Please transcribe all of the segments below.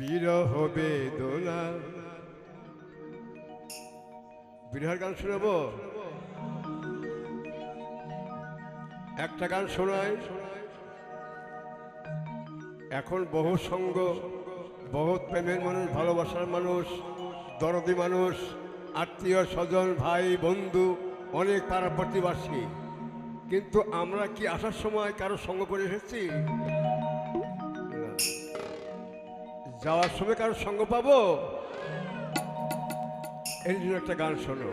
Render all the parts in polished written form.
বিরহ বেদনা। বিরহের গান শোনাবো, একটা গান শোনাই। এখন বহু সঙ্গ, বহুত প্রেমের মানুষ, ভালোবাসার মানুষ, দরদি মানুষ, আত্মীয় স্বজন, ভাই বন্ধু, অনেক পাড়া প্রতিবাসী, কিন্তু আমরা কি আসার সময় কারো সঙ্গ করে এসেছি? যাওয়ার সময় কারো সঙ্গ পাবো? এই জন্য একটা গান শোনো।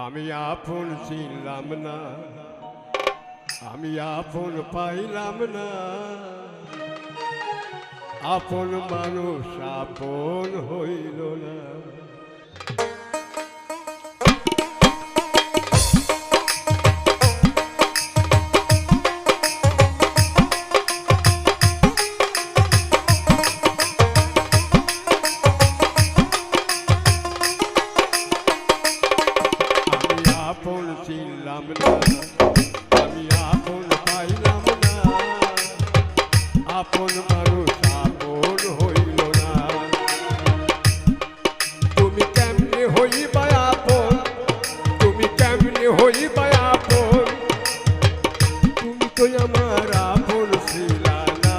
আমি আপন চিনলাম না, আমি আপন পাইলাম না, আপন মানুষ আপন হইল না। চিনলাম না, আমি আপন পাইলাম না, আপন মানুষ আপন হইল না। তুমি কেমনে হইবা আপন, তুমি কেমনে হইবা আপন, তুমি তো আমার আপন ছিলা না,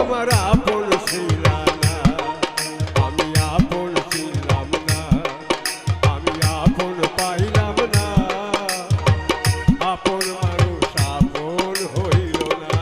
আমার আপন ছিলা না। আমি আপন ছিলাম না, আমি আপন পাইলাম না, আপন মানুষ আপন হইল না।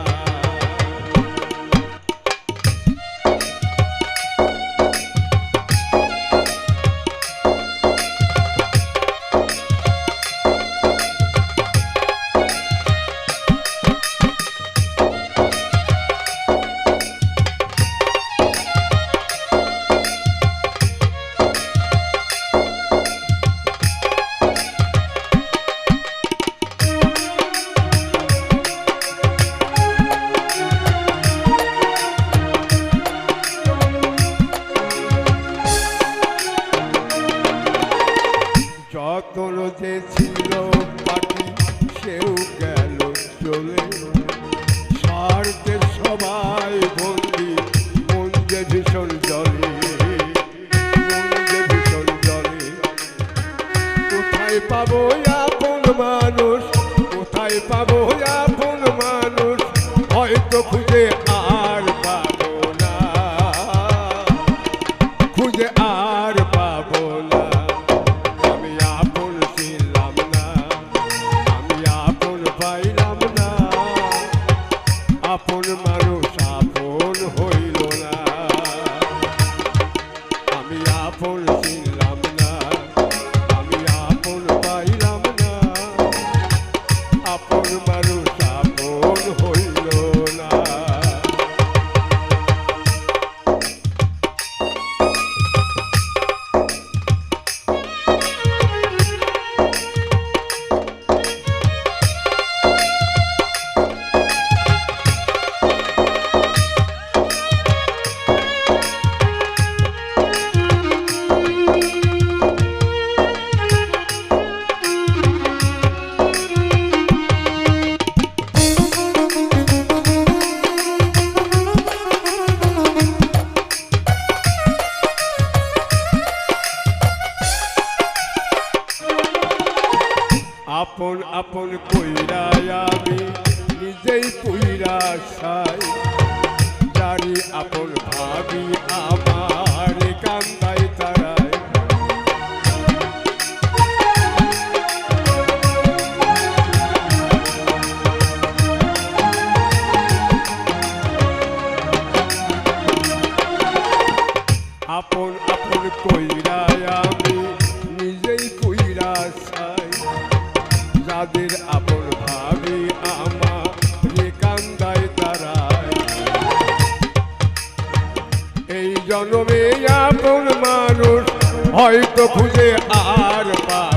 যতন যে ছিল বাকি সেও গেল চলে, স্বার্থে সবাই বন্দি, মন যে ভীষণ জলে, মন যে ভীষণ জলে। কোথায় পাবো আপন মানুষ, কোথায় পাবো আপন মানুষ, হয়তো খুঁজে আর পাবো না, খুঁজে আর পাবো না। পাইলাম না, আপন মানুষ আপন হইল না। আমি আপন চিনলাম না, আমি আপন পাইলাম না, আপন মানুষ আপন হইল না। আপন আপন কইরা আমি নিজেই কইরা চাই, যারি আপন ভাবি আমার কান্দাই তারাই। আপন আপন কইরা আমি নিজেই কইরা চাই, যাদের আপন ভাবি আমার কান্দায় তারাই। এই জন্মে আপন মানুষ হয়তো খুঁজে আর পায়